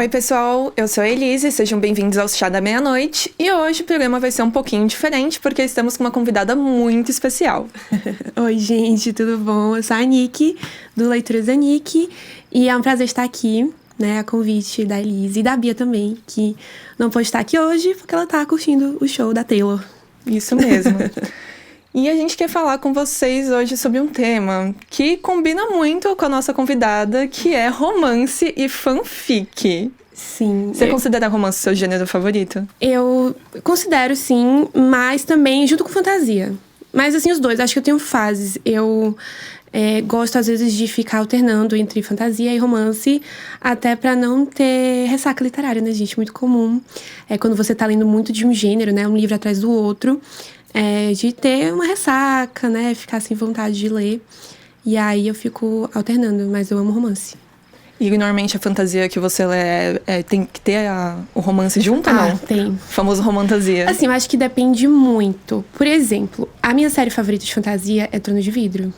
Oi, pessoal, eu sou a Elise, sejam bem-vindos ao Chá da Meia-Noite. E hoje o programa vai ser um pouquinho diferente, porque estamos com uma convidada muito especial. Oi, gente, tudo bom? Eu sou a Nick, do Leituras da Nick, e é um prazer estar aqui, né, a convite da Elise e da Bia também, que não pôde estar aqui hoje porque ela tá curtindo o show da Taylor. Isso mesmo. E a gente quer falar com vocês hoje sobre um tema que combina muito com a nossa convidada, que é romance e fanfic. Sim. Você considera romance seu gênero favorito? Eu considero, sim, mas também junto com fantasia. Mas, assim, os dois. Acho que eu tenho fases. Eu gosto, às vezes, de ficar alternando entre fantasia e romance, até pra não ter ressaca literária, né, gente? Muito comum. Quando você tá lendo muito de um gênero, né, um livro atrás do outro, de ter uma ressaca, né, ficar sem vontade de ler. E aí eu fico alternando, mas eu amo romance. E normalmente a fantasia que você lê tem que ter o romance junto ou não? Tem. O famoso romantasia. Assim, eu acho que depende muito. Por exemplo, a minha série favorita de fantasia é Trono de Vidro.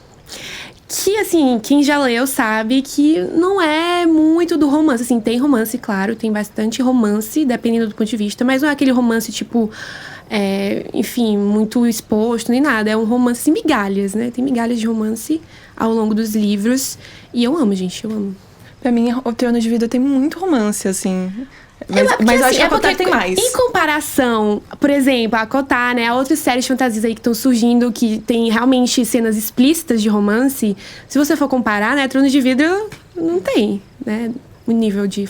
Que, assim, quem já leu sabe que não é muito do romance. Assim, tem romance, claro, tem bastante romance, dependendo do ponto de vista. Mas não é aquele romance, tipo, enfim, muito exposto, nem nada. É um romance, assim, migalhas, né? Tem migalhas de romance ao longo dos livros. E eu amo, gente, eu amo. Pra mim, o Trono de Vidro tem muito romance, assim. Mas eu acho que a Kotar tem mais. Em comparação, por exemplo, a Kotar, né? Outras séries de fantasias aí que estão surgindo, que tem realmente cenas explícitas de romance. Se você for comparar, né? Trono de Vidro não tem, né? O nível de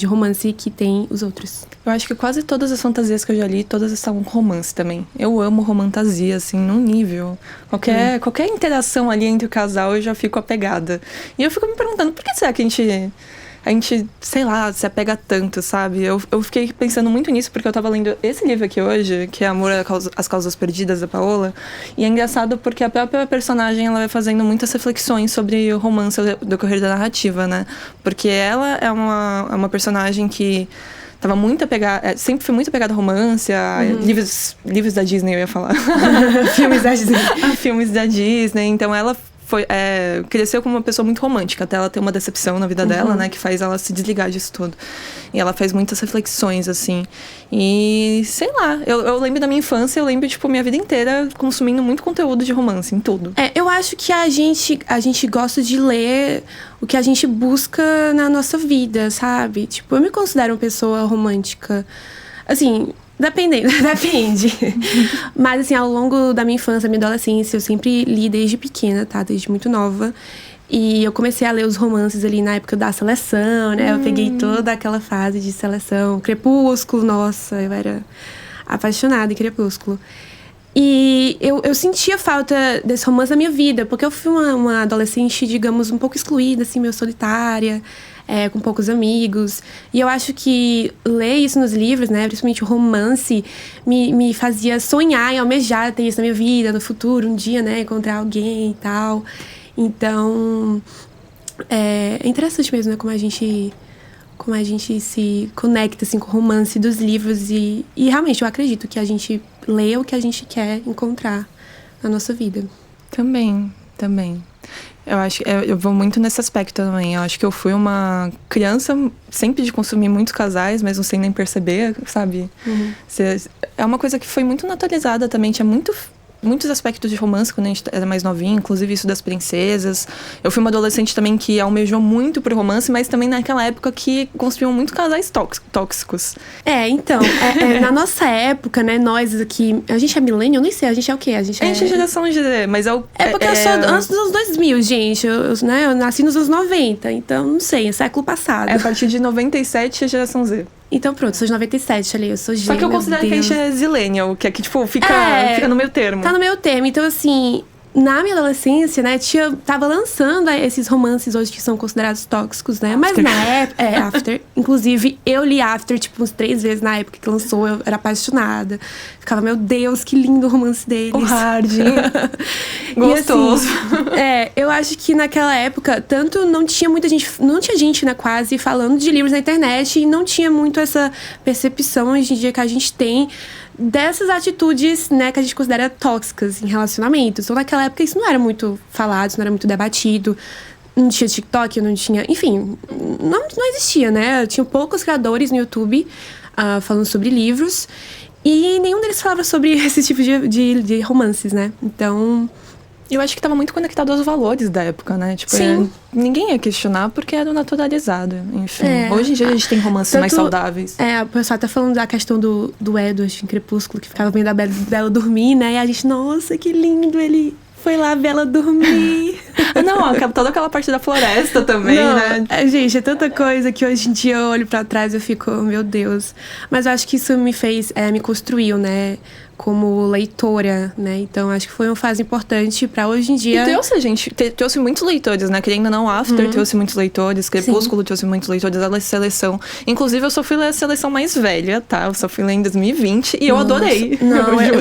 romance que tem os outros. Eu acho que quase todas as fantasias que eu já li, todas estavam com romance também. Eu amo romantasia, assim, num nível. Qualquer interação ali entre o casal, eu já fico apegada. E eu fico me perguntando, por que será que a gente, sei lá, se apega tanto, sabe? Eu fiquei pensando muito nisso, porque eu tava lendo esse livro aqui hoje, que é Amor às Causas Perdidas, da Paola. E é engraçado porque a própria personagem, ela vai fazendo muitas reflexões sobre o romance do correr da narrativa, né? Porque ela é uma personagem que tava muito apegada, sempre foi muito apegada ao romance, a livros da Disney, eu ia falar. Filmes da Disney. Filmes da Disney. Então ela cresceu como uma pessoa muito romântica, até ela ter uma decepção na vida dela, né, que faz ela se desligar disso tudo. E ela faz muitas reflexões, assim. E, sei lá, eu lembro da minha infância, eu lembro, tipo, minha vida inteira consumindo muito conteúdo de romance, em tudo. Eu acho que a gente gosta de ler o que a gente busca na nossa vida, sabe? Tipo, eu me considero uma pessoa romântica. Assim, depende. Mas, assim, ao longo da minha infância, minha adolescência, eu sempre li desde pequena, tá? Desde muito nova. E eu comecei a ler os romances ali na época da seleção, né? Eu peguei toda aquela fase de seleção. Crepúsculo, nossa, eu era apaixonada em Crepúsculo. E eu sentia falta desse romance na minha vida, porque eu fui uma adolescente, digamos, um pouco excluída, assim, meio solitária, com poucos amigos. E eu acho que ler isso nos livros, né, principalmente o romance, me fazia sonhar e almejar ter isso na minha vida, no futuro, um dia, né, encontrar alguém e tal. Então, é interessante mesmo, né, como a gente se conecta, assim, com o romance dos livros. E realmente, eu acredito que a gente lê o que a gente quer encontrar na nossa vida. Também. Eu acho que eu vou muito nesse aspecto também. Eu acho que eu fui uma criança sempre de consumir muitos casais, mesmo sem nem perceber, sabe? É uma coisa que foi muito naturalizada também. Tinha muitos aspectos de romance quando a gente era mais novinho, inclusive isso das princesas. Eu fui uma adolescente também que almejou muito pro romance, mas também naquela época que construíam muito casais tóxicos. Então, na nossa época, né, nós aqui... A gente é millennial? Eu nem sei, a gente é o quê? A gente é geração Z, mas eu sou antes dos anos 2000, gente. Eu nasci nos anos 90, então não sei, é século passado. A partir de 97 é geração Z. Então pronto, sou de 97 ali, eu sou gêmea. Só que eu considero que a gente é zillennial, que tipo, fica no meio termo. Tá no meio termo, então assim... Na minha adolescência, né, tava lançando esses romances hoje que são considerados tóxicos, né? Mas na época... After. Inclusive, eu li After, tipo, uns 3 vezes na época que lançou. Eu era apaixonada. Ficava, meu Deus, que lindo o romance deles. O hard. Gostoso. E, assim, eu acho que naquela época, tanto não tinha muita gente... Não tinha gente, né, quase, falando de livros na internet. E não tinha muito essa percepção hoje em dia que a gente tem... dessas atitudes, né, que a gente considera tóxicas em relacionamentos. Então, naquela época, isso não era muito falado, isso não era muito debatido. não tinha TikTok, não tinha... Enfim, não existia, né? Tinha poucos criadores no YouTube falando sobre livros. E nenhum deles falava sobre esse tipo de romances, né? Então... Eu acho que tava muito conectado aos valores da época, né? Tipo, Sim. Ninguém ia questionar porque era naturalizado. Enfim, hoje em dia a gente tem romances mais saudáveis. O pessoal tá falando da questão do Edward em Crepúsculo, que ficava vendo a Bella dormir, né? E a gente, nossa, que lindo, ele foi lá ver ela dormir. Não, toda aquela parte da floresta também, né? Gente, é tanta coisa que hoje em dia eu olho pra trás e eu fico, meu Deus. Mas eu acho que isso me fez, me construiu, né? Como leitora, né? Então, acho que foi uma fase importante pra hoje em dia. E trouxe muitos leitores, né? Querendo ou não, After trouxe muitos leitores, Crepúsculo trouxe muitos leitores, a seleção. Inclusive, eu só fui ler a seleção mais velha, tá? Eu só fui ler em 2020 e eu adorei. Não, eu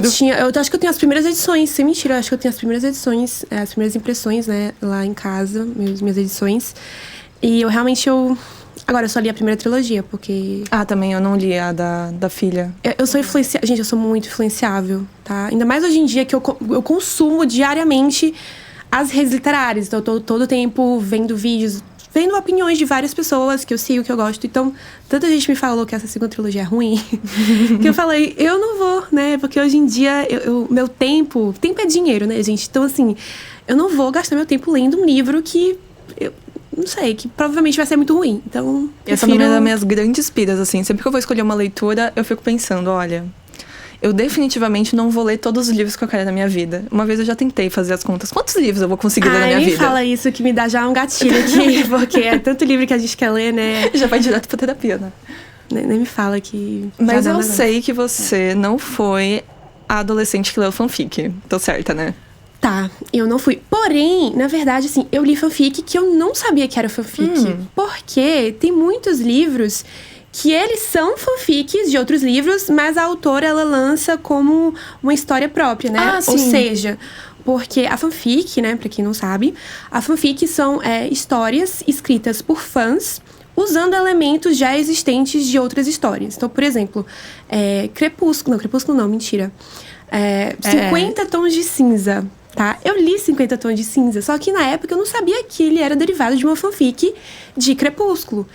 acho que eu tenho as primeiras edições, sem mentira, eu acho que eu tenho as primeiras edições, as primeiras impressões, né? Lá em casa, minhas edições. E Agora, eu só li a primeira trilogia, porque... também eu não li a da filha. Eu sou influenciável. Gente, eu sou muito influenciável, tá? Ainda mais hoje em dia, que eu consumo diariamente as redes literárias. Então, eu tô todo tempo vendo vídeos, vendo opiniões de várias pessoas que eu sigo, que eu gosto. Então, tanta gente me falou que essa segunda trilogia é ruim, que eu falei, eu não vou, né? Porque hoje em dia, meu tempo... Tempo é dinheiro, né, gente? Então, assim, eu não vou gastar meu tempo lendo um livro que... não sei, que provavelmente vai ser muito ruim. Então, essa é uma das minhas grandes piras, assim. Sempre que eu vou escolher uma leitura, eu fico pensando, olha... Eu definitivamente não vou ler todos os livros que eu quero na minha vida. Uma vez eu já tentei fazer as contas. Quantos livros eu vou conseguir ler na minha vida? Nem fala isso, que me dá já um gatilho aqui. Porque é tanto livro que a gente quer ler, né? Já vai direto pra terapia, né? Nem me fala que... Mas eu sei que você não foi a adolescente que leu fanfic. Tô certa, né? Tá, eu não fui. Porém, na verdade, assim, eu li fanfic que eu não sabia que era fanfic. Porque tem muitos livros que eles são fanfics de outros livros, mas a autora, ela lança como uma história própria, né? Ou seja, porque a fanfic, né, pra quem não sabe, a fanfic são histórias escritas por fãs usando elementos já existentes de outras histórias. Então, por exemplo, Crepúsculo não, mentira. 50 Tons de Cinza. Tá? Eu li 50 Tons de Cinza, só que na época eu não sabia que ele era derivado de uma fanfic de Crepúsculo.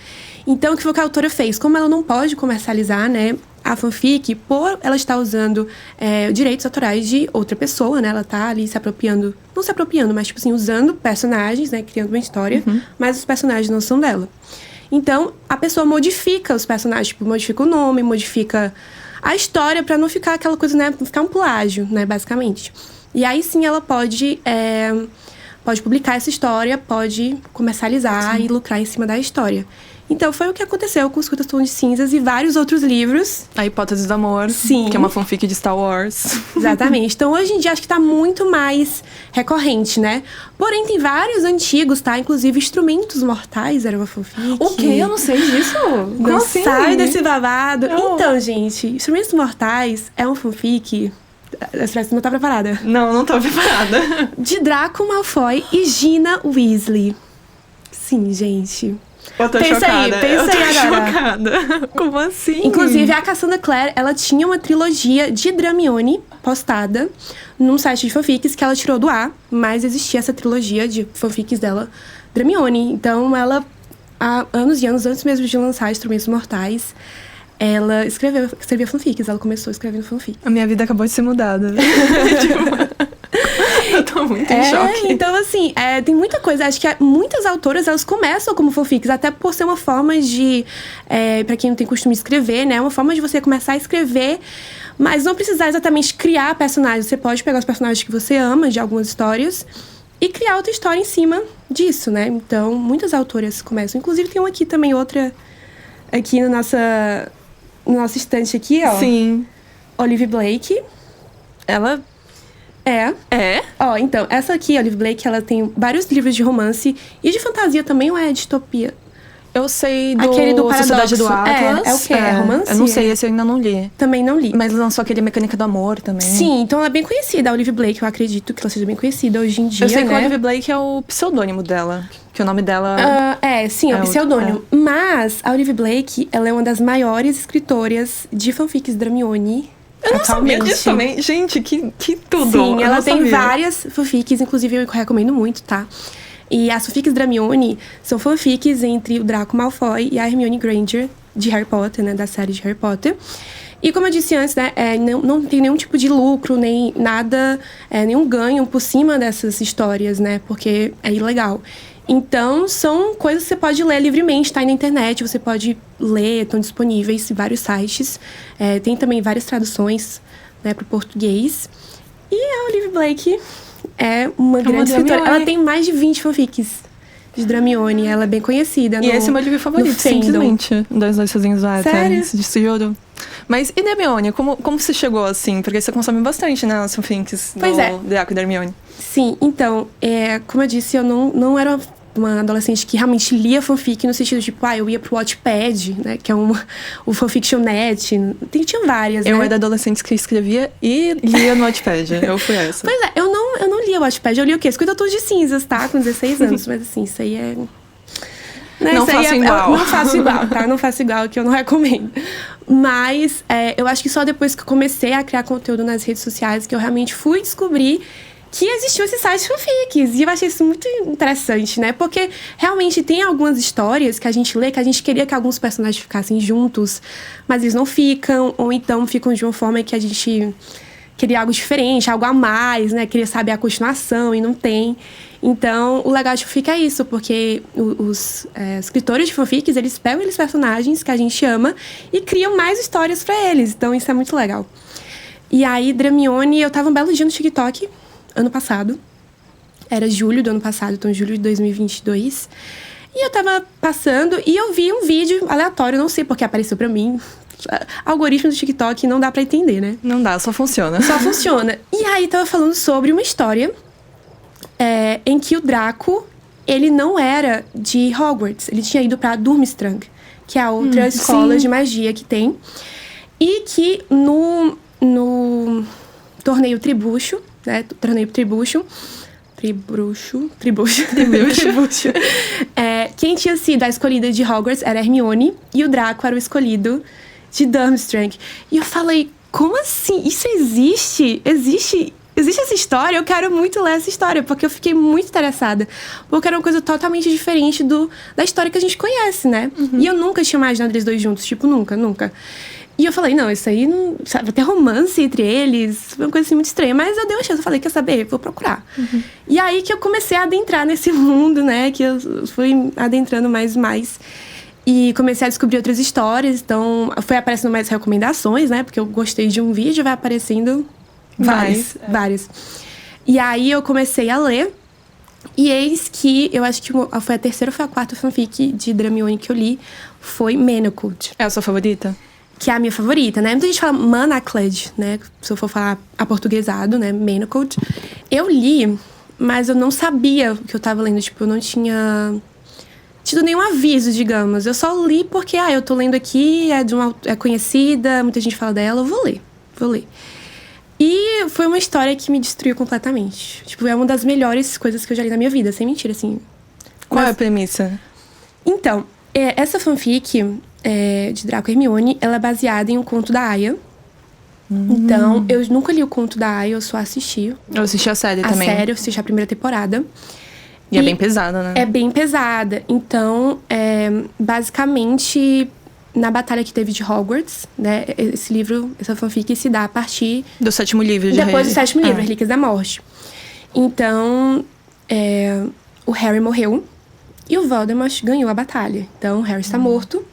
Então, o que foi que a autora fez? Como ela não pode comercializar, né, a fanfic, por ela estar usando direitos autorais de outra pessoa, né? Ela tá ali se apropriando, não se apropriando, mas, tipo assim, usando personagens, né, criando uma história, mas os personagens não são dela. Então, a pessoa modifica os personagens, tipo, modifica o nome, modifica a história pra não ficar aquela coisa, né, não ficar um plágio, né, basicamente. E aí sim ela pode publicar essa história, pode comercializar e lucrar em cima da história. Então foi o que aconteceu com 50 Tons de Cinzas e vários outros livros. A Hipótese do Amor, sim, que é uma fanfic de Star Wars. Exatamente. Então hoje em dia acho que tá muito mais recorrente, né? Porém tem vários antigos, tá? Inclusive Instrumentos Mortais era uma fanfic. O quê? Eu não sei disso. Não assim? Sai desse babado. Não. Então, gente, Instrumentos Mortais é um fanfic... Você não tá preparada? Não tô preparada. De Draco Malfoy e Gina Weasley. Sim, gente. Eu tô pensa chocada. Aí agora. Chocada. Como assim? Inclusive, a Cassandra Clare, ela tinha uma trilogia de Dramione postada num site de fanfics que ela tirou do ar, mas existia essa trilogia de fanfics dela, Dramione. Então, ela, há anos e anos, antes mesmo de lançar Instrumentos Mortais, ela escrevia fanfics, ela começou escrevendo fanfic. A minha vida acabou de ser mudada. Eu tô muito em choque. Então, assim, tem muita coisa. Acho que muitas autoras, elas começam como fanfics, até por ser uma forma de... pra quem não tem costume de escrever, né? Uma forma de você começar a escrever, mas não precisar exatamente criar personagens. Você pode pegar os personagens que você ama de algumas histórias e criar outra história em cima disso, né? Então, muitas autoras começam. Inclusive, tem uma aqui também, outra... Aqui no nosso estante aqui, ó. Sim. Olivia Blake. Ela... É? Ó, então, essa aqui, Olivia Blake, ela tem vários livros de romance e de fantasia também, ou é distopia? Eu sei aquele do Paradoxo. Sociedade do Atlas. É o quê? É romance? Eu não sei, esse eu ainda não li. Também não li. Mas lançou aquele Mecânica do Amor também. Sim, então ela é bem conhecida, a Olivia Blake. Eu acredito que ela seja bem conhecida hoje em dia, Eu sei que né? a Olivia Blake é o pseudônimo dela. Que o nome dela... Sim, é o pseudônimo. Mas a Olivia Blake, ela é uma das maiores escritoras de fanfics Dramione. Eu não sabia disso também. Gente, que tudo. Sim, ela tem várias fanfics, inclusive eu recomendo muito, tá? E as fanfics Dramione são fanfics entre o Draco Malfoy e a Hermione Granger, de Harry Potter, né? Da série de Harry Potter. E como eu disse antes, né? Não tem nenhum tipo de lucro, nem nada, nenhum ganho por cima dessas histórias, né? Porque é ilegal. Então, são coisas que você pode ler livremente, tá aí na internet, você pode ler, estão disponíveis em vários sites. Tem também várias traduções, né, para o português. E a Olivia Blake é uma grande escritora. Ela tem mais de 20 fanfics de Dramione, ela é bem conhecida. E esse é o meu livro favorito, simplesmente. Das Dois Sozinhos lá, Sério? De Juro. Mas e Dramione, como você chegou assim? Porque você consome bastante, né, as fanfics do Draco e Dramione. Sim, então, como eu disse, eu não era uma adolescente que realmente lia fanfic no sentido de, tipo, eu ia pro Wattpad, né, que é o Fanfictionnet, tinha várias, né? Eu era adolescente que escrevia e lia no Wattpad, eu fui essa. Pois é, eu não lia o Wattpad, eu li o quê? 50 Tons de Cinzas, tá? Com 16 anos, mas assim, isso aí é... Né, não faço igual. Não faço igual, tá? Não faço igual, que eu não recomendo. Mas eu acho que só depois que eu comecei a criar conteúdo nas redes sociais que eu realmente fui descobrir que existiu esse site fanfics. E eu achei isso muito interessante, né? Porque realmente tem algumas histórias que a gente lê que a gente queria que alguns personagens ficassem juntos, mas eles não ficam, ou então ficam de uma forma que a gente queria algo diferente, algo a mais, né? Queria saber a continuação e não tem. Então, o legal de fanfic é isso, porque os escritores de fanfics, eles pegam aqueles personagens que a gente ama e criam mais histórias pra eles. Então, isso é muito legal. E aí, Dramione, eu tava um belo dia no TikTok, ano passado. Era julho do ano passado, então julho de 2022. E eu tava passando e eu vi um vídeo aleatório, não sei porque apareceu pra mim. Algoritmo do TikTok não dá pra entender, né? Não dá, só funciona. Só funciona. E aí tava falando sobre uma história em que o Draco, ele não era de Hogwarts. Ele tinha ido pra Durmstrang, que é a outra escola de magia que tem. E que no torneio Tribucho, né? Torneio Tribucho. Quem tinha sido a escolhida de Hogwarts era Hermione e o Draco era o escolhido de Durmstrang. E eu falei, como assim? Isso existe? Existe essa história? Eu quero muito ler essa história, porque eu fiquei muito interessada. Porque era uma coisa totalmente diferente da história que a gente conhece, né? E eu nunca tinha imaginado eles dois juntos, tipo, nunca. E eu falei, não, isso aí não... Sabe, vai ter romance entre eles, uma coisa assim muito estranha. Mas eu dei uma chance, eu falei, quer saber? Vou procurar. E aí que eu comecei a adentrar nesse mundo, né? Que eu fui adentrando mais e mais. E comecei a descobrir outras histórias. Então, foi aparecendo mais recomendações, né? Porque eu gostei de um vídeo, vai aparecendo várias. E aí eu comecei a ler. E eis que, eu acho que foi a terceira ou foi a quarta fanfic de Dramione que eu li. Foi Manacled. É a sua favorita? Que é a minha favorita, né? Muita gente fala Manacled, né? Se eu for falar aportuguesado, né? Manacled. Eu li, mas eu não sabia o que eu tava lendo. Tipo, eu não tinha tido nenhum aviso, digamos. Eu só li porque, eu tô lendo aqui, é conhecida, muita gente fala dela, eu vou ler. E foi uma história que me destruiu completamente. Tipo, é uma das melhores coisas que eu já li na minha vida, sem mentira, assim. Qual é a premissa? Então, essa fanfic de Draco e Hermione, ela é baseada em um conto da Aya. Então, eu nunca li o conto da Aya, eu só assisti. Eu assisti a série também. A série, eu assisti a primeira temporada. E é bem pesada, né? É bem pesada. Então, basicamente, na batalha que teve de Hogwarts, né? Esse livro, essa fanfic se dá a partir... do 7º livro. Depois do 7º livro, Relíquias da Morte. Então, o Harry morreu e o Voldemort ganhou a batalha. Então, o Harry está morto,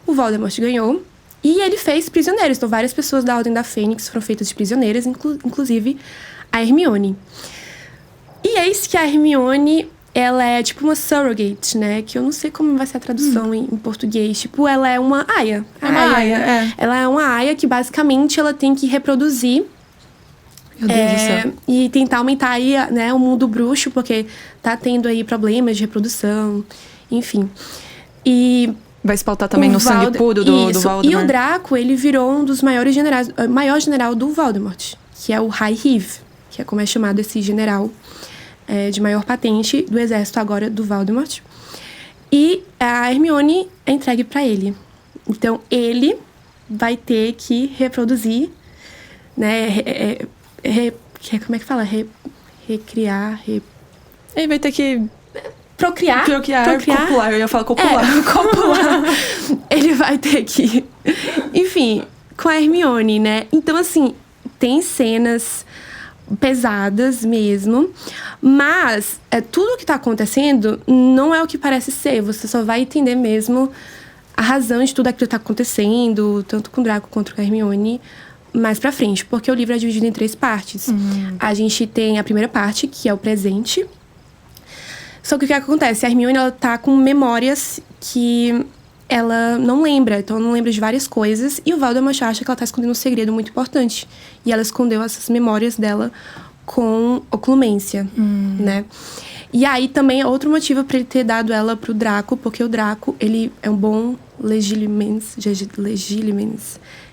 o Voldemort ganhou e ele fez prisioneiros. Então, várias pessoas da Ordem da Fênix foram feitas de prisioneiras, inclusive a Hermione. E eis que a Hermione... ela é tipo uma surrogate, né? Que eu não sei como vai ser a tradução em português. Tipo, ela é uma aia. Ela é uma aia que, basicamente, ela tem que reproduzir. Meu Deus do céu. E tentar aumentar aí, né, o mundo bruxo, porque tá tendo aí problemas de reprodução. Enfim. E... vai se pautar também no sangue puro do Voldemort. E o Draco, ele virou um dos maiores generais... o maior general do Voldemort. Que é o High Reeve. Que é como é chamado esse general... de maior patente do exército agora do Voldemort. E a Hermione é entregue pra ele. Então, ele vai ter que reproduzir, né? Como é que fala? Recriar... Ele vai ter que procriar. Copular, eu ia falar copular. Copular. Ele vai ter que... Enfim, com a Hermione, né? Então, assim, tem cenas pesadas mesmo, mas tudo que tá acontecendo não é o que parece ser. Você só vai entender mesmo a razão de tudo aquilo que tá acontecendo, tanto com o Draco quanto com a Hermione, mais pra frente, porque o livro é dividido em 3 partes. A gente tem a primeira parte, que é o presente. Só que o que acontece? A Hermione, ela tá com memórias que ela não lembra. Então, ela não lembra de várias coisas. E o Voldemort acha que ela tá escondendo um segredo muito importante. E ela escondeu essas memórias dela com oclumência, né? E aí, também, é outro motivo pra ele ter dado ela pro Draco. Porque o Draco, ele é um bom legilimens.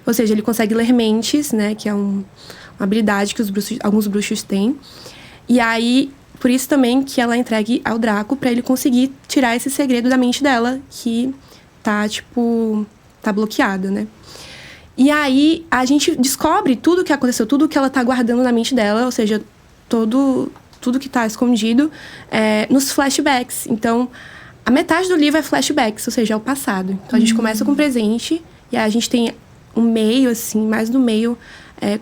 Ou seja, ele consegue ler mentes, né? Que é uma habilidade que alguns bruxos têm. E aí... Por isso também que ela entregue ao Draco pra ele conseguir tirar esse segredo da mente dela, que tá, tipo, tá bloqueada, né? E aí, a gente descobre tudo o que aconteceu, tudo que ela tá guardando na mente dela, ou seja, tudo que tá escondido nos flashbacks. Então, a metade do livro é flashbacks, ou seja, é o passado. Então, a gente começa com o presente, e aí a gente tem um meio, assim, mais no meio,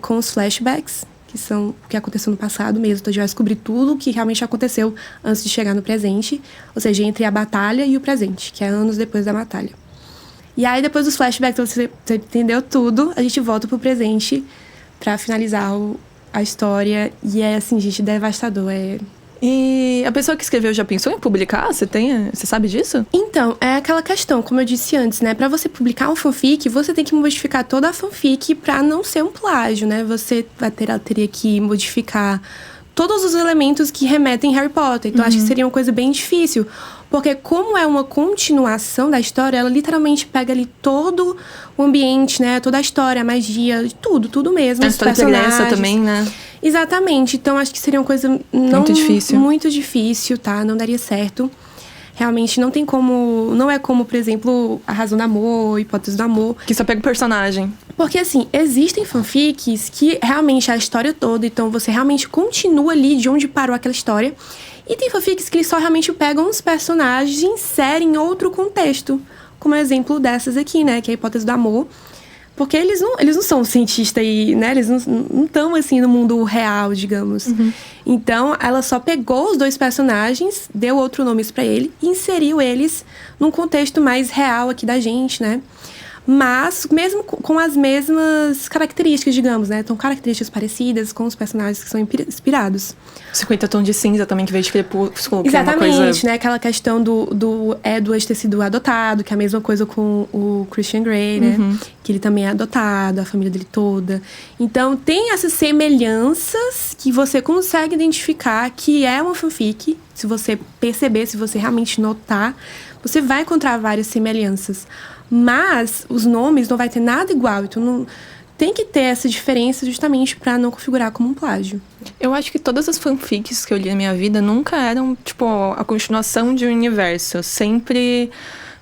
com os flashbacks, que são o que aconteceu no passado mesmo. Então, a gente vai descobrir tudo o que realmente aconteceu antes de chegar no presente. Ou seja, entre a batalha e o presente, que é anos depois da batalha. E aí, depois dos flashbacks, você entendeu tudo, a gente volta pro presente pra finalizar a história. E é, assim, gente, devastador. E a pessoa que escreveu já pensou em publicar? Você sabe disso? Então, é aquela questão, como eu disse antes, né? Pra você publicar um fanfic, você tem que modificar toda a fanfic pra não ser um plágio, né? Você teria que modificar todos os elementos que remetem a Harry Potter. Então, acho que seria uma coisa bem difícil. Porque como é uma continuação da história, ela literalmente pega ali todo o ambiente, né? Toda a história, a magia, tudo mesmo. A história pregressa também, né? Exatamente. Então, acho que seria uma coisa muito difícil, tá? Não daria certo. Realmente não tem como... Não é como, por exemplo, A Razão do Amor, Hipótese do Amor. Que só pega o personagem. Porque, assim, existem fanfics que realmente é a história toda. Então, você realmente continua ali de onde parou aquela história. E tem fanfics que só realmente pegam os personagens e inserem em outro contexto. Como exemplo dessas aqui, né? Que é a Hipótese do Amor. Porque eles não são cientistas e, né? Eles não estão, assim, no mundo real, digamos. Então, ela só pegou os 2 personagens, deu outro nomes pra ele e inseriu eles num contexto mais real aqui da gente, né? Mas, mesmo com as mesmas características, digamos, né? Então, características parecidas com os personagens que são inspirados. 50 Tons de Cinza também, que veio de Crepúsculo. Exatamente, que é uma coisa... né? Aquela questão do Edward ter sido adotado, que é a mesma coisa com o Christian Grey, né? Que ele também é adotado, a família dele toda. Então, tem essas semelhanças que você consegue identificar que é uma fanfic. Se você perceber, se você realmente notar, você vai encontrar várias semelhanças. Mas os nomes não vai ter nada igual. Então, não tem que ter essa diferença justamente pra não configurar como um plágio. Eu acho que todas as fanfics que eu li na minha vida nunca eram, tipo, a continuação de um universo. Sempre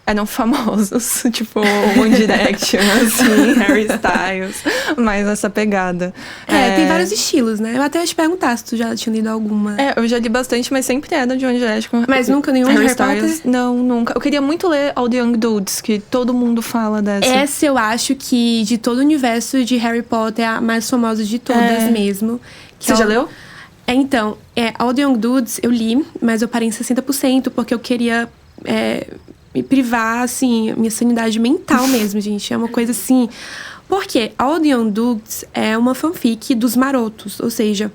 eram famosos, tipo, One Direction, assim, Harry Styles, mais essa pegada. Tem vários estilos, né? Eu até ia te perguntar se tu já tinha lido alguma. Eu já li bastante, mas sempre era de One Direction. Mas nunca nenhum Harry Potter? Não, nunca. Eu queria muito ler All the Young Dudes, que todo mundo fala dessa. Essa eu acho que, de todo o universo de Harry Potter, é a mais famosa de todas mesmo. Você já leu? Então, All the Young Dudes eu li, mas eu parei em 60%, porque eu queria... me privar, assim, minha sanidade mental mesmo, gente. É uma coisa assim... Porque All the Young Dudes é uma fanfic dos marotos. Ou seja,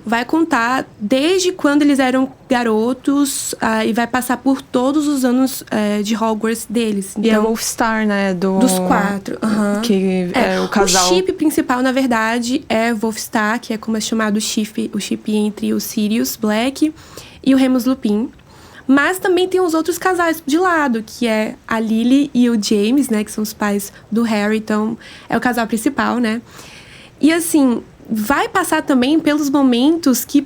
vai contar desde quando eles eram garotos e vai passar por todos os anos de Hogwarts deles. Então, e é o Wolfstar, né? Dos 4. Que é o casal. O chip principal, na verdade, é Wolfstar, que é como é chamado o chip entre o Sirius Black e o Remus Lupin. Mas também tem os outros casais de lado, que é a Lily e o James, né? Que são os pais do Harry, então é o casal principal, né? E assim, vai passar também pelos momentos que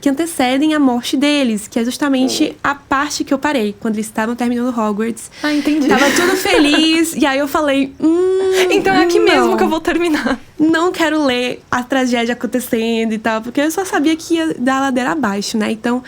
antecedem a morte deles, que é justamente a parte que eu parei, quando eles estavam terminando Hogwarts. Ah, entendi. Tava tudo feliz, e aí eu falei... então é aqui mesmo que eu vou terminar. Não quero ler a tragédia acontecendo e tal, porque eu só sabia que ia dar ladeira abaixo, né? Então...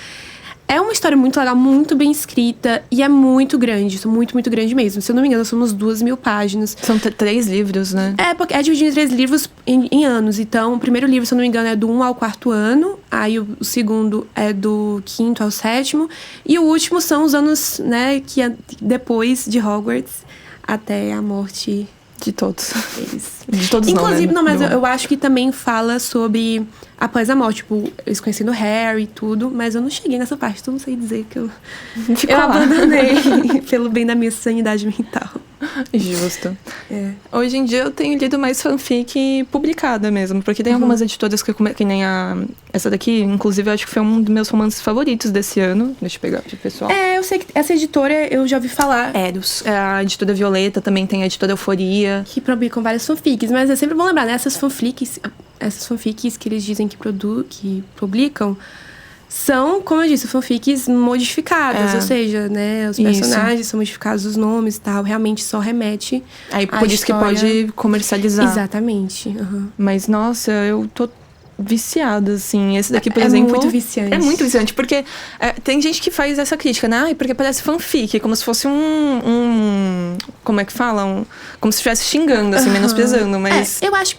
É uma história muito legal, muito bem escrita. E é muito grande, muito, muito grande mesmo. Se eu não me engano, somos 2.000 páginas. São 3 livros, né? Porque é dividido em 3 livros em anos. Então, o primeiro livro, se eu não me engano, é do 1 ao 4º ano. Aí o segundo é do 5º ao 7º. E o último são os anos, né, que depois de Hogwarts até a morte de todos. Deles. De todos. Inclusive, não, né? Mas eu acho que também fala sobre após a morte, tipo, eles conhecendo Harry e tudo, mas eu não cheguei nessa parte, então não sei dizer que eu abandonei pelo bem da minha sanidade mental. Justo. Hoje em dia eu tenho lido mais fanfic publicada mesmo, porque tem algumas editoras que nem essa daqui, inclusive eu acho que foi um dos meus romances favoritos desse ano. Deixa eu pegar pro pessoal. Eu sei que essa editora eu já ouvi falar. Eros. A editora Violeta também tem a editora Euforia. Que publicam várias fanfics, mas é sempre bom lembrar, né? Essas fanfics que eles dizem que publicam são, como eu disse, fanfics modificadas, ou seja, né, os personagens são modificados, os nomes e tal, realmente só remete aí por isso história. Que pode comercializar. Exatamente. Mas, nossa, eu tô viciada, assim. Esse daqui, por exemplo... É muito viciante. É muito viciante, porque tem gente que faz essa crítica, né? Porque parece fanfic, como se fosse como é que fala? Como se estivesse xingando, assim, menosprezando, mas... eu acho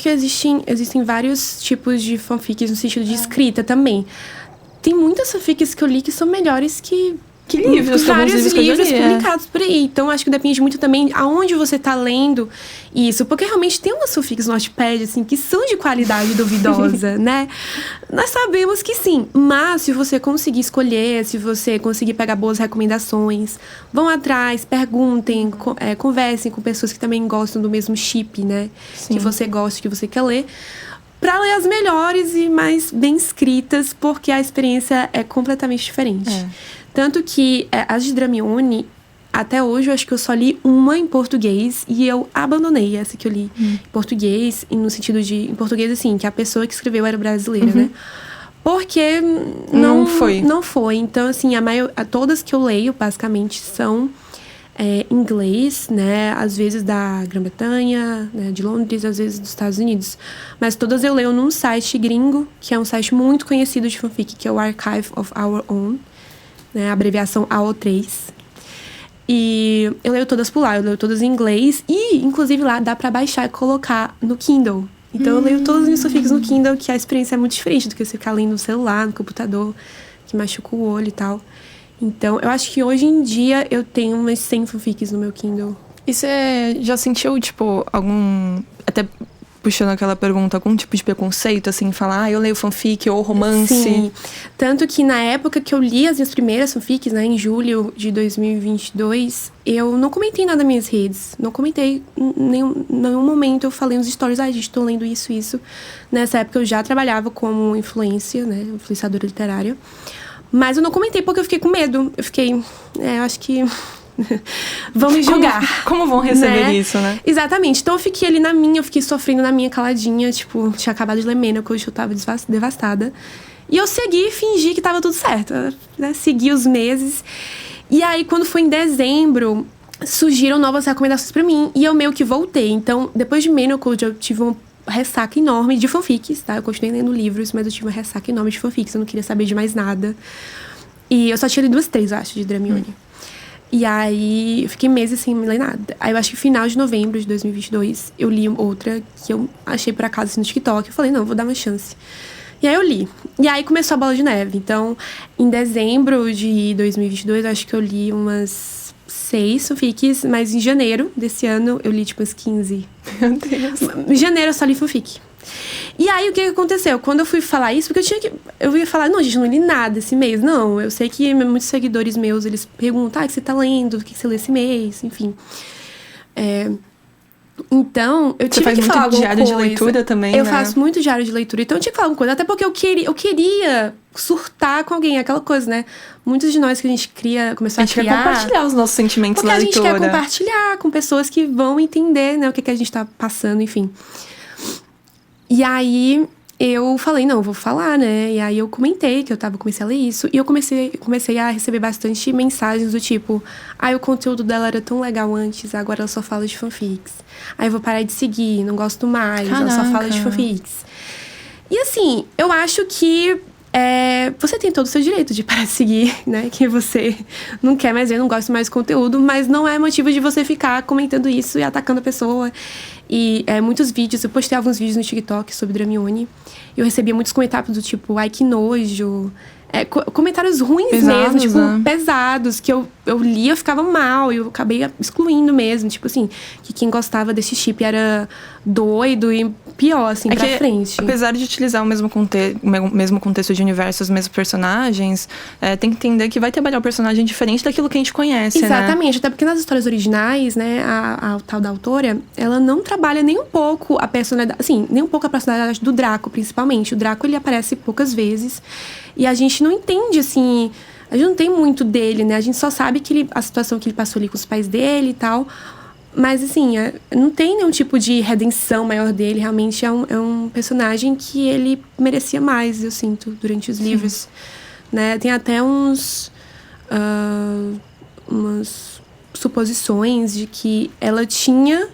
que existem vários tipos de fanfics no sentido de escrita também. Tem muitas fanfics que eu li que são melhores que livros, vários livros publicados por aí. Então, acho que depende muito também aonde você tá lendo isso. Porque realmente tem umas fanfics no Wattpad, assim, que são de qualidade duvidosa, né? Nós sabemos que sim. Mas se você conseguir escolher, se você conseguir pegar boas recomendações, vão atrás, perguntem, conversem com pessoas que também gostam do mesmo chip, né? Sim. Que você gosta, que você quer ler. Pra ler as melhores e mais bem escritas, porque a experiência é completamente diferente. Tanto que as de Dramione, até hoje, eu acho que eu só li uma em português e eu abandonei essa que eu li em português, no sentido de... Em português, assim, que a pessoa que escreveu era brasileira, né? Porque não foi. Então, assim, todas que eu leio, basicamente, são inglês, né? Às vezes da Grã-Bretanha, né? De Londres, às vezes dos Estados Unidos. Mas todas eu leio num site gringo, que é um site muito conhecido de fanfic, que é o Archive of Our Own, né? A abreviação AO3. E eu leio todas por lá, eu leio todas em inglês. E, inclusive, lá dá pra baixar e colocar no Kindle. Então, eu leio todas as minhas fanfics no Kindle, que a experiência é muito diferente do que você ficar lendo no celular, no computador, que machuca o olho e tal. Então, eu acho que hoje em dia eu tenho umas 100 fanfics no meu Kindle. E você já sentiu, tipo, até puxando aquela pergunta, algum tipo de preconceito, assim, falar, eu leio fanfic ou romance? Sim. Tanto que na época que eu li as minhas primeiras fanfics, né, em julho de 2022, eu não comentei nada nas minhas redes. Não comentei em nenhum momento. Eu falei nos stories, gente, tô lendo isso. Nessa época eu já trabalhava como influencer, né, influenciadora literária. Mas eu não comentei porque eu fiquei com medo. Eu fiquei, eu acho que vão me julgar. Como vão receber isso, né? Exatamente. Então eu fiquei ali eu fiquei sofrendo na minha caladinha. Tipo, tinha acabado de ler Menopause, hoje eu tava devastada. E eu segui e fingi que tava tudo certo, né? Segui os meses. E aí, quando foi em dezembro, surgiram novas recomendações pra mim. E eu meio que voltei. Então, depois de Menopause, eu tive uma ressaca enorme de fanfics, tá? Eu continuei lendo livros, mas eu tive uma ressaca enorme de fanfics. Eu não queria saber de mais nada. E eu só tinha lido 3, eu acho, de Dramione. E aí, eu fiquei meses sem ler nada. Aí, eu acho que final de novembro de 2022, eu li outra que eu achei por acaso assim, no TikTok. Eu falei, não, vou dar uma chance. E aí, eu li. E aí, começou a bola de neve. Então, em dezembro de 2022, eu acho que eu li umas 6 fanfics, mas em janeiro desse ano, eu li, tipo, umas 15. Meu Deus. Em janeiro, eu só li fanfic. E aí, o que aconteceu? Quando eu fui falar isso, porque eu ia falar, não, gente, não li nada esse mês. Não, eu sei que muitos seguidores meus, eles perguntam, o que você tá lendo? O que você lê esse mês? Enfim. Então, eu tive que falar alguma coisa. Você faz muito diário de leitura também, Eu né? faço muito diário de leitura. Então, eu tinha que falar alguma coisa. Até porque eu queria surtar com alguém. Aquela coisa, né? Muitos de nós que a gente começou a criar... A gente quer compartilhar os nossos sentimentos na leitura. Porque a gente quer compartilhar com pessoas que vão entender, né? O que a gente tá passando, enfim. E aí, eu falei, não, eu vou falar, né? E aí, eu comentei que comecei a ler isso. E eu comecei a receber bastante mensagens do tipo... o conteúdo dela era tão legal antes, agora ela só fala de fanfics. Aí, eu vou parar de seguir, não gosto mais, ela só fala de fanfics. E assim, eu acho que você tem todo o seu direito de parar de seguir, né? Que você não quer mais ver, não gosta mais do conteúdo, mas não é motivo de você ficar comentando isso e atacando a pessoa. E muitos vídeos, eu postei alguns vídeos no TikTok sobre Dramione, e eu recebia muitos comentários do tipo, ai, que nojo. Comentários ruins pesados, mesmo, tipo, né? pesados, que eu lia, eu ficava mal, e eu acabei excluindo mesmo, tipo assim, que quem gostava desse chip era doido e pior, assim, pra frente. Apesar de utilizar o mesmo contexto de universo, os mesmos personagens, tem que entender que vai trabalhar o personagem diferente daquilo que a gente conhece, Exatamente, né? até porque nas histórias originais, né, a tal da autora, ela não trabalha nem um pouco a personalidade, assim, nem um pouco a personalidade do Draco, principalmente. O Draco, ele aparece poucas vezes, e a gente não entende, assim, a gente não tem muito dele, né? A gente só sabe que a situação que ele passou ali com os pais dele e tal. Mas, assim, não tem nenhum tipo de redenção maior dele. Realmente é um personagem que ele merecia mais, eu sinto, durante os livros. Né? Tem até umas suposições de que ela tinha...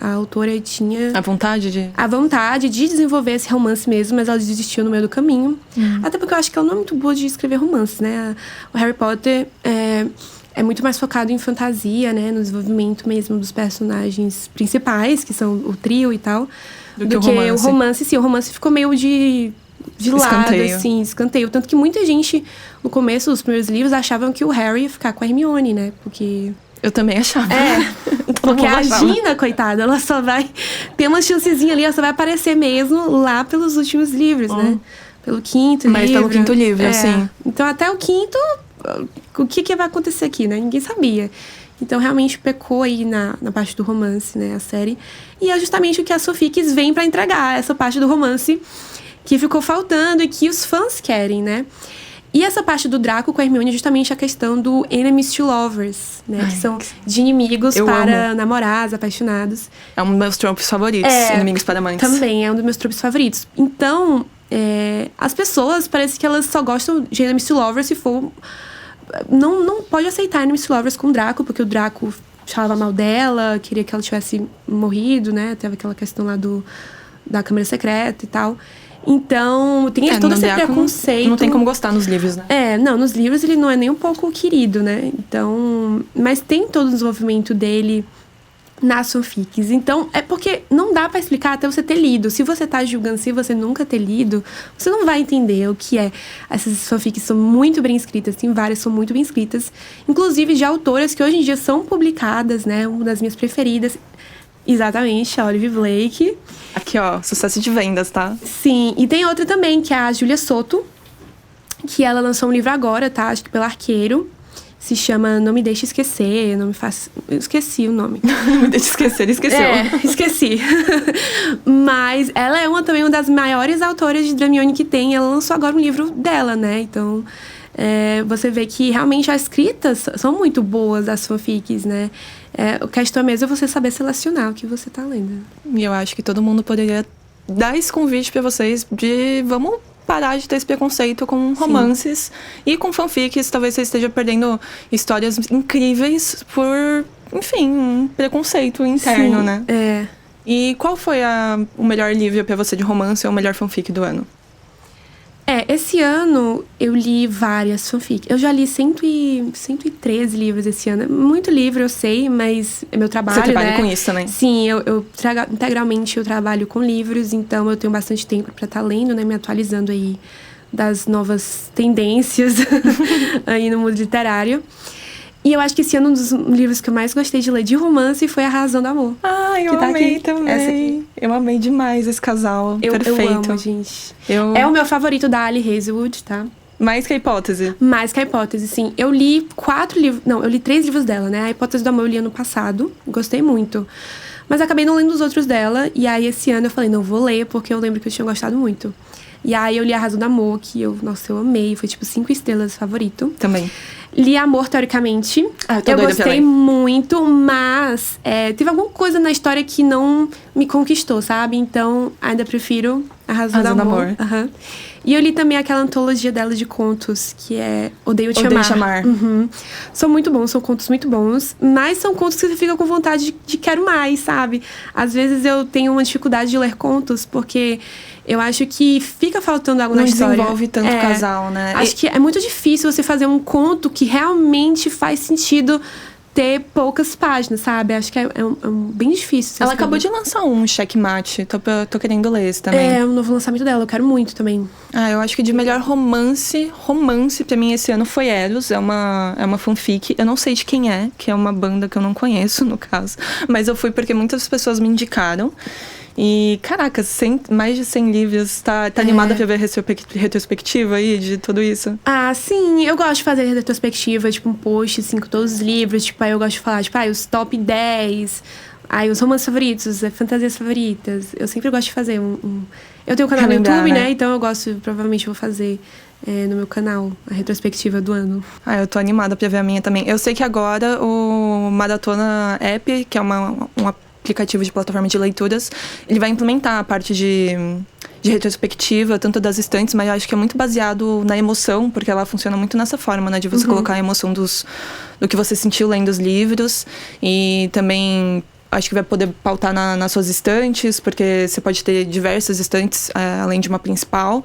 a autora tinha... A vontade de desenvolver esse romance mesmo, mas ela desistiu no meio do caminho. Até porque eu acho que ela não é muito boa de escrever romances, né? O Harry Potter é muito mais focado em fantasia, né? No desenvolvimento mesmo dos personagens principais, que são o trio e tal. Do que o romance. Sim, o romance ficou meio de lado, assim, escanteio. Tanto que muita gente, no começo dos primeiros livros, achavam que o Harry ia ficar com a Hermione, né? Porque... Eu também achava. Porque a Gina, coitada, ela só vai... Tem uma chancezinha ali, ela só vai aparecer mesmo lá pelos últimos livros, né? Pelo quinto livro. Mas pelo quinto livro, sim. Então, até o quinto, o que vai acontecer aqui, né? Ninguém sabia. Então, realmente pecou aí na parte do romance, né? A série. E é justamente o que a Sofix vem pra entregar, essa parte do romance que ficou faltando e que os fãs querem, né? E essa parte do Draco com a Hermione é justamente a questão do enemies to lovers, né? Que são de inimigos para namorados, apaixonados. É um dos meus tropes favoritos, inimigos para amantes. Também é um dos meus tropes favoritos. Então, as pessoas, parece que elas só gostam de enemies to lovers se for... Não pode aceitar enemies to lovers com o Draco, porque o Draco falava mal dela, queria que ela tivesse morrido, né? Teve aquela questão lá da Câmara Secreta e tal. Então, tem todo esse preconceito. Não tem como gostar nos livros, né? Não, nos livros ele não é nem um pouco querido, né? Então, mas tem todo o desenvolvimento dele nas fanfics. Então, é porque não dá pra explicar até você ter lido. Se você tá julgando, se você nunca ter lido, você não vai entender o que é. Essas fanfics são muito bem escritas, tem várias, são muito bem escritas. Inclusive de autoras que hoje em dia são publicadas, né? Uma das minhas preferidas. Exatamente, a Olive Blake. Aqui, ó, sucesso de vendas, tá? Sim, e tem outra também, que é a Julia Soto, que ela lançou um livro agora, tá? Acho que pelo Arqueiro. Se chama Não Me Deixe Esquecer, não me faça... Eu esqueci o nome. Não me deixe esquecer, esqueceu. Esqueci. Mas ela é também uma das maiores autoras de Dramione que tem. Ela lançou agora um livro dela, né? Então... você vê que realmente as escritas são muito boas, as fanfics, né? A questão mesmo é você saber selecionar o que você tá lendo. E eu acho que todo mundo poderia dar esse convite pra vocês de vamos parar de ter esse preconceito com romances e com fanfics. Talvez você esteja perdendo histórias incríveis por, enfim, um preconceito interno, né? E qual foi o melhor livro pra você de romance ou o melhor fanfic do ano? Esse ano eu li várias fanfics. Eu já li 113 livros esse ano. Muito livro, eu sei, mas é meu trabalho, Você trabalha né? com isso também? Sim, integralmente eu trabalho com livros, então eu tenho bastante tempo para estar lendo, né? Me atualizando aí das novas tendências aí no mundo literário. E eu acho que esse ano um dos livros que eu mais gostei de ler de romance foi A Razão do Amor. Eu amei também. Eu amei demais esse casal. Perfeito. Eu amo, gente. É o meu favorito da Ali Hazelwood, tá? Mais que a Hipótese. Mais que a Hipótese, sim. Eu li 4 livros... Não, eu li 3 livros dela, né? A Hipótese do Amor eu li ano passado. Gostei muito. Mas acabei não lendo os outros dela. E aí, esse ano, eu falei, não, vou ler, porque eu lembro que eu tinha gostado muito. E aí, eu li A Razão do Amor, que eu amei. Foi, 5 estrelas favorito. Também. Li Amor, teoricamente. Eu gostei muito, mas teve alguma coisa na história que não me conquistou, sabe? Então, ainda prefiro A Razão do Amor. Uhum. E eu li também aquela antologia dela de contos, que é Odeio Te Amar. Uhum. São muito bons, são contos muito bons. Mas são contos que você fica com vontade de quero mais, sabe? Às vezes eu tenho uma dificuldade de ler contos, porque eu acho que fica faltando algo na história. Não desenvolve tanto o casal, né? Acho que é muito difícil você fazer um conto que realmente faz sentido ter poucas páginas, sabe? Acho que é bem difícil. Ela acabou de lançar um Checkmate. Tô querendo ler esse também. É, o novo lançamento dela. Eu quero muito também. Eu acho que de melhor romance pra mim esse ano foi Eros. É uma fanfic. Eu não sei de quem é, que é uma banda que eu não conheço, no caso. Mas eu fui porque muitas pessoas me indicaram. E, caraca, mais de 100 livros. Tá animada pra ver a retrospectiva aí de tudo isso? Ah, sim. Eu gosto de fazer retrospectiva, tipo, um post, assim, com todos os livros. Tipo, aí eu gosto de falar, tipo, os top 10. Aí os romances favoritos, as fantasias favoritas. Eu sempre gosto de fazer Eu tenho um canal no YouTube, né? Então eu provavelmente vou fazer no meu canal a retrospectiva do ano. Eu tô animada pra ver a minha também. Eu sei que agora o Maratona App, que é um aplicativo de plataforma de leituras, ele vai implementar a parte de retrospectiva, tanto das estantes, mas eu acho que é muito baseado na emoção, porque ela funciona muito nessa forma, né? De você colocar a emoção do que você sentiu lendo os livros. E também acho que vai poder pautar nas suas estantes, porque você pode ter diversas estantes, além de uma principal.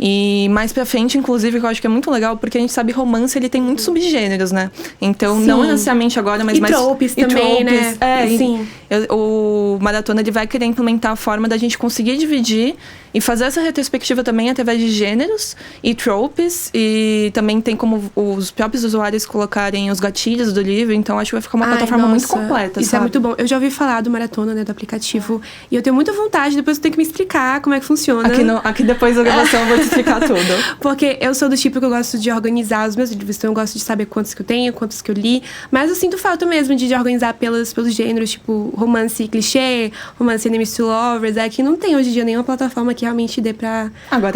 E mais pra frente, inclusive, que eu acho que é muito legal, porque a gente sabe romance, ele tem muitos subgêneros, né? Então, sim, não necessariamente agora, mas mais... Tropes também, né? Sim. O Maratona, ele vai querer implementar a forma da gente conseguir dividir e fazer essa retrospectiva também através de gêneros e tropes. E também tem como os próprios usuários colocarem os gatilhos do livro. Então, acho que vai ficar uma plataforma muito completa, Isso sabe? É muito bom. Eu já ouvi falar do Maratona, né? Do aplicativo. E eu tenho muita vontade. Depois você tem que me explicar como é que funciona. Aqui depois da gravação eu vou te explicar tudo. Porque eu sou do tipo que eu gosto de organizar os meus livros. Então, eu gosto de saber quantos que eu tenho, quantos que eu li. Mas eu sinto falta mesmo de organizar pelos gêneros. Tipo, romance clichê, romance enemies to lovers. Que não tem hoje em dia nenhuma plataforma que realmente dê pra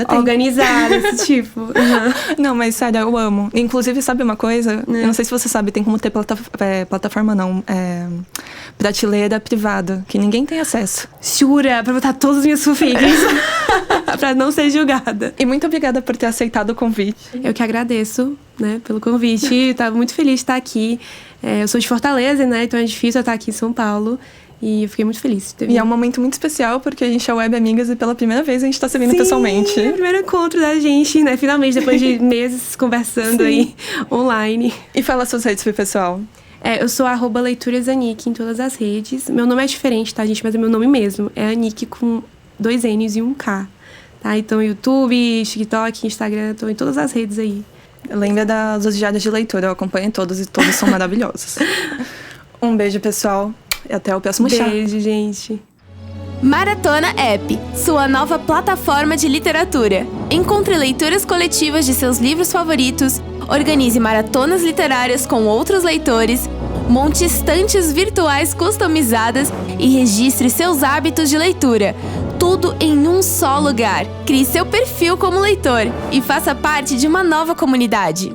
organizar esse tipo. Uhum. Não, mas sério, eu amo. Inclusive, sabe uma coisa? Eu não sei se você sabe, tem como ter plataforma não. Prateleira privada, que ninguém tem acesso. Jura? Pra botar todas as minhas fanfics. Pra não ser julgada. E muito obrigada por ter aceitado o convite. Eu que agradeço, né, pelo convite. Tava muito feliz de estar aqui. Eu sou de Fortaleza, né? Então é difícil eu estar aqui em São Paulo. E eu fiquei muito feliz de ter vindo. E é um momento muito especial, porque a gente é web amigas e pela primeira vez a gente tá se vendo pessoalmente. É o primeiro encontro da gente, né? Finalmente, depois de meses conversando aí online. E fala suas redes pro pessoal. Eu sou @leiturasanik em todas as redes. Meu nome é diferente, tá, gente? Mas é meu nome mesmo. É Anik com 2 N's e 1 K. Tá? Então, YouTube, TikTok, Instagram, tô em todas as redes aí. Lembra das diárias de leitura, eu acompanho todos e todos são maravilhosos. Um beijo, pessoal. E até o próximo chá. Beijo, gente. Maratona App, sua nova plataforma de literatura. Encontre leituras coletivas de seus livros favoritos, organize maratonas literárias com outros leitores, monte estantes virtuais customizadas e registre seus hábitos de leitura. Tudo em um só lugar. Crie seu perfil como leitor e faça parte de uma nova comunidade.